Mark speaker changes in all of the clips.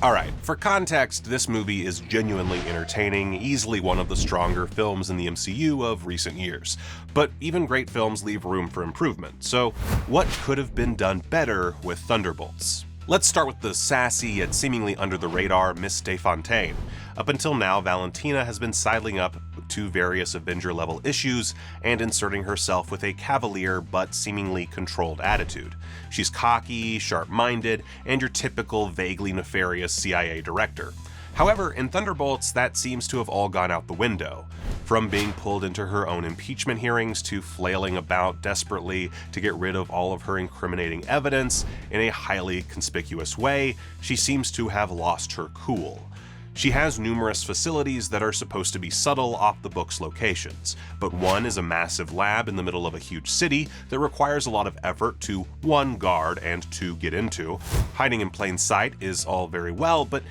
Speaker 1: Alright, for context, this movie is genuinely entertaining, easily one of the stronger films in the MCU of recent years. But even great films leave room for improvement, so what could have been done better with Thunderbolts? Let's start with the sassy yet seemingly under-the-radar Miss Fontaine. Up until now, Valentina has been sidling up to various Avenger-level issues and inserting herself with a cavalier but seemingly controlled attitude. She's cocky, sharp-minded, and your typical vaguely nefarious CIA director. However, in Thunderbolts, that seems to have all gone out the window. From being pulled into her own impeachment hearings to flailing about desperately to get rid of all of her incriminating evidence in a highly conspicuous way, she seems to have lost her cool. She has numerous facilities that are supposed to be subtle off-the-books locations, but one is a massive lab in the middle of a huge city that requires a lot of effort to 1. Guard and 2. Get into. Hiding in plain sight is all very well, but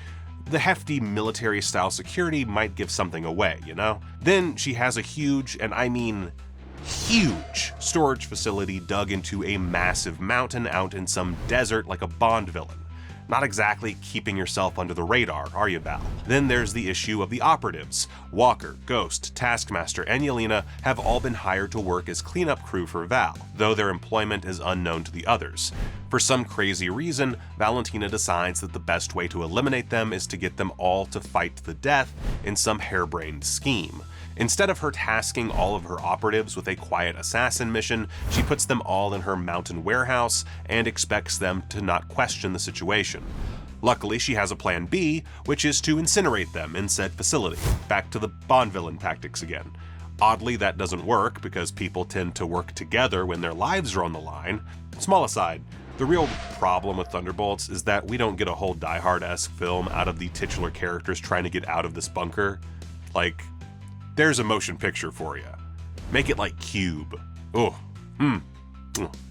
Speaker 1: the hefty military-style security might give something away, you know? Then she has a huge, and I mean huge, storage facility dug into a massive mountain out in some desert like a Bond villain. Not exactly keeping yourself under the radar, are you, Val? Then there's the issue of the operatives. Walker, Ghost, Taskmaster, and Yelena have all been hired to work as cleanup crew for Val, though their employment is unknown to the others. For some crazy reason, Valentina decides that the best way to eliminate them is to get them all to fight to the death in some harebrained scheme. Instead of her tasking all of her operatives with a quiet assassin mission, she puts them all in her mountain warehouse and expects them to not question the situation. Luckily, she has a plan B, which is to incinerate them in said facility. Back to the Bond villain tactics again. Oddly, that doesn't work because people tend to work together when their lives are on the line. Small aside, the real problem with Thunderbolts is that we don't get a whole Die Hard-esque film out of the titular characters trying to get out of this bunker. Like, there's a motion picture for you. Make it like Cube.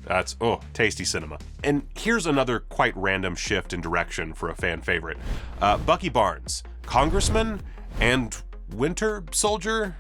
Speaker 1: That's tasty cinema. And here's another quite random shift in direction for a fan favorite. Bucky Barnes, Congressman and Winter Soldier?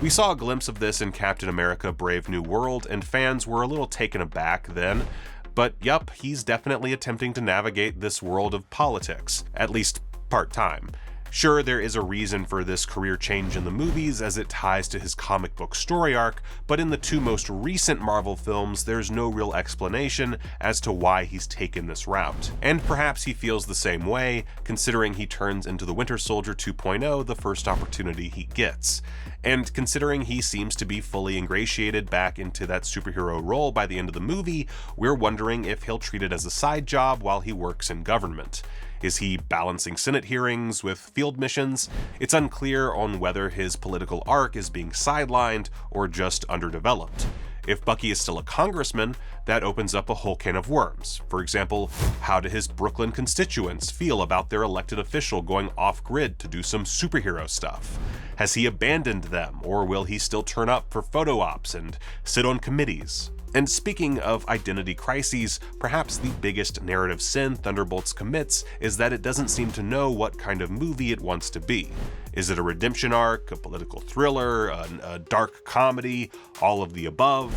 Speaker 1: We saw a glimpse of this in Captain America: Brave New World, and fans were a little taken aback then. But yup, he's definitely attempting to navigate this world of politics, at least part-time. Sure, there is a reason for this career change in the movies as it ties to his comic book story arc, but in the 2 most recent Marvel films, there's no real explanation as to why he's taken this route. And perhaps he feels the same way, considering he turns into the Winter Soldier 2.0 the first opportunity he gets. And considering he seems to be fully ingratiated back into that superhero role by the end of the movie, we're wondering if he'll treat it as a side job while he works in government. Is he balancing Senate hearings with field missions? It's unclear on whether his political arc is being sidelined or just underdeveloped. If Bucky is still a congressman, that opens up a whole can of worms. For example, how do his Brooklyn constituents feel about their elected official going off-grid to do some superhero stuff? Has he abandoned them, or will he still turn up for photo ops and sit on committees? And speaking of identity crises, perhaps the biggest narrative sin Thunderbolts commits is that it doesn't seem to know what kind of movie it wants to be. Is it a redemption arc, a political thriller, a dark comedy, all of the above?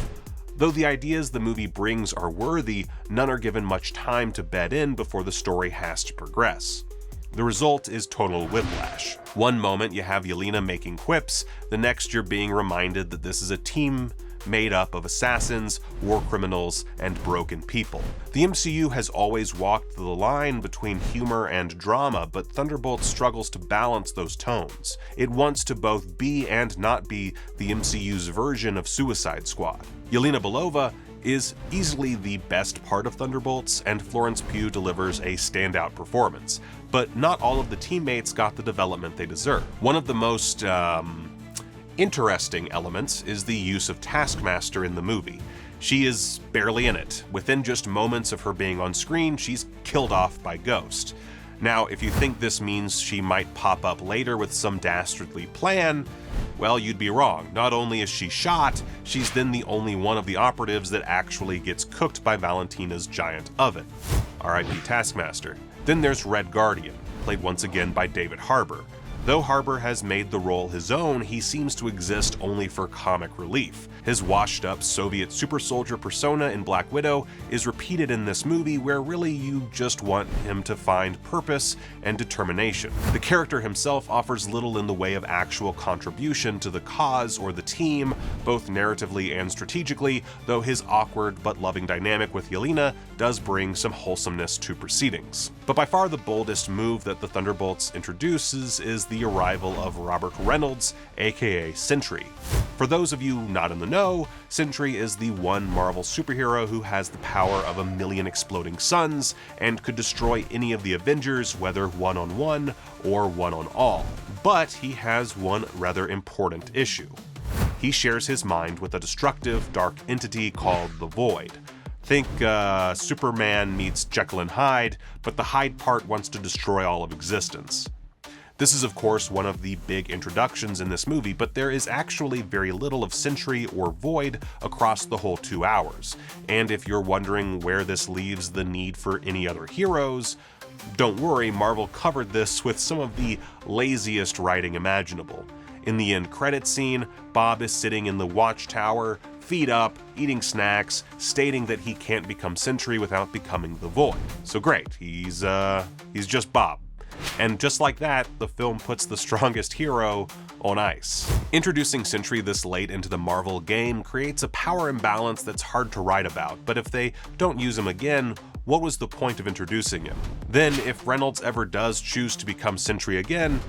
Speaker 1: Though the ideas the movie brings are worthy, none are given much time to bed in before the story has to progress. The result is tonal whiplash. One moment you have Yelena making quips, the next you're being reminded that this is a team made up of assassins, war criminals, and broken people. The MCU has always walked the line between humor and drama, but Thunderbolts struggles to balance those tones. It wants to both be and not be the MCU's version of Suicide Squad. Yelena Belova is easily the best part of Thunderbolts, and Florence Pugh delivers a standout performance. But not all of the teammates got the development they deserve. One of the most, interesting elements is the use of Taskmaster in the movie. She is barely in it. Within just moments of her being on screen, she's killed off by Ghost. Now, if you think this means she might pop up later with some dastardly plan, well, you'd be wrong. Not only is she shot, she's then the only one of the operatives that actually gets cooked by Valentina's giant oven. R.I.P. Taskmaster. Then there's Red Guardian, played once again by David Harbour. Though Harbour has made the role his own, he seems to exist only for comic relief. His washed-up Soviet super soldier persona in Black Widow is repeated in this movie, where really you just want him to find purpose and determination. The character himself offers little in the way of actual contribution to the cause or the team, both narratively and strategically, though his awkward but loving dynamic with Yelena does bring some wholesomeness to proceedings. But by far the boldest move that the Thunderbolts introduces is the arrival of Robert Reynolds, aka Sentry. For those of you not in the know, Sentry is the one Marvel superhero who has the power of 1,000,000 exploding suns and could destroy any of the Avengers, whether one-on-one or one-on-all. But he has one rather important issue. He shares his mind with a destructive, dark entity called the Void. Think Superman meets Jekyll and Hyde, but the Hyde part wants to destroy all of existence. This is of course one of the big introductions in this movie, but there is actually very little of Sentry or Void across the whole 2 hours. And if you're wondering where this leaves the need for any other heroes, don't worry, Marvel covered this with some of the laziest writing imaginable. In the end credit scene, Bob is sitting in the watchtower, feet up, eating snacks, stating that he can't become Sentry without becoming the Void. So great, he's just Bob. And just like that, the film puts the strongest hero on ice. Introducing Sentry this late into the Marvel game creates a power imbalance that's hard to write about, but if they don't use him again, what was the point of introducing him? Then, if Reynolds ever does choose to become Sentry again,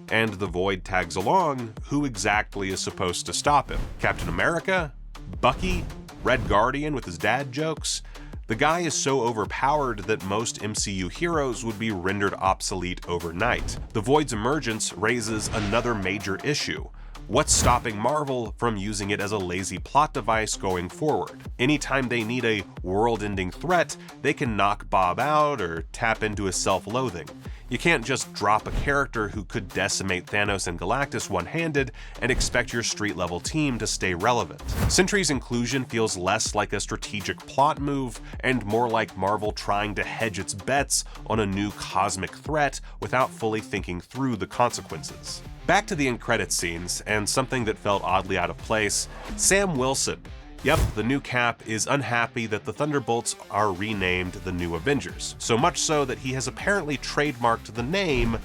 Speaker 1: and the Void tags along, who exactly is supposed to stop him? Captain America? Bucky? Red Guardian with his dad jokes? The guy is so overpowered that most MCU heroes would be rendered obsolete overnight. The Void's emergence raises another major issue. What's stopping Marvel from using it as a lazy plot device going forward? Anytime they need a world-ending threat, they can knock Bob out or tap into his self-loathing. You can't just drop a character who could decimate Thanos and Galactus one-handed and expect your street-level team to stay relevant. Sentry's inclusion feels less like a strategic plot move and more like Marvel trying to hedge its bets on a new cosmic threat without fully thinking through the consequences. Back to the end credits scenes, and something that felt oddly out of place, Sam Wilson. Yep, the new Cap is unhappy that the Thunderbolts are renamed the New Avengers, so much so that he has apparently trademarked the name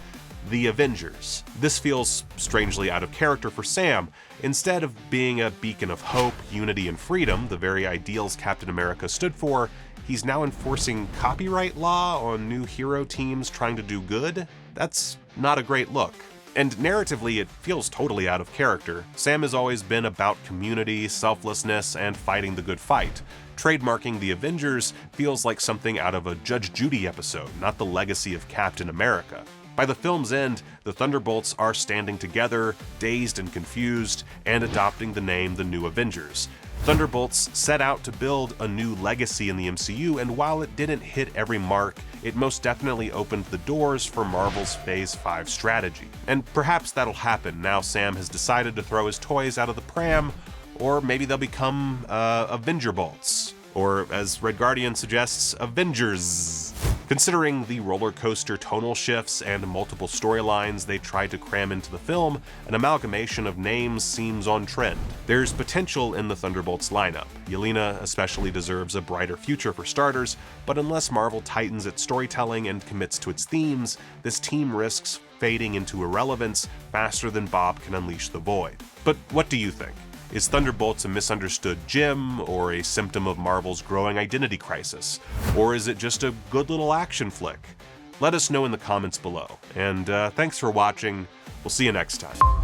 Speaker 1: The Avengers. This feels strangely out of character for Sam. Instead of being a beacon of hope, unity, and freedom, the very ideals Captain America stood for, he's now enforcing copyright law on new hero teams trying to do good? That's not a great look. And narratively, it feels totally out of character. Sam has always been about community, selflessness, and fighting the good fight. Trademarking the Avengers feels like something out of a Judge Judy episode, not the legacy of Captain America. By the film's end, the Thunderbolts are standing together, dazed and confused, and adopting the name the New Avengers. Thunderbolts set out to build a new legacy in the MCU, and while it didn't hit every mark, it most definitely opened the doors for Marvel's Phase 5 strategy. And perhaps that'll happen now Sam has decided to throw his toys out of the pram, or maybe they'll become Avengerbolts, or as Red Guardian suggests, Avengers. Considering the roller coaster tonal shifts and multiple storylines they tried to cram into the film, an amalgamation of names seems on trend. There's potential in the Thunderbolts lineup. Yelena especially deserves a brighter future for starters, but unless Marvel tightens its storytelling and commits to its themes, this team risks fading into irrelevance faster than Bob can unleash the Void. But what do you think? Is Thunderbolts a misunderstood gem, or a symptom of Marvel's growing identity crisis? Or is it just a good little action flick? Let us know in the comments below. And thanks for watching. We'll see you next time.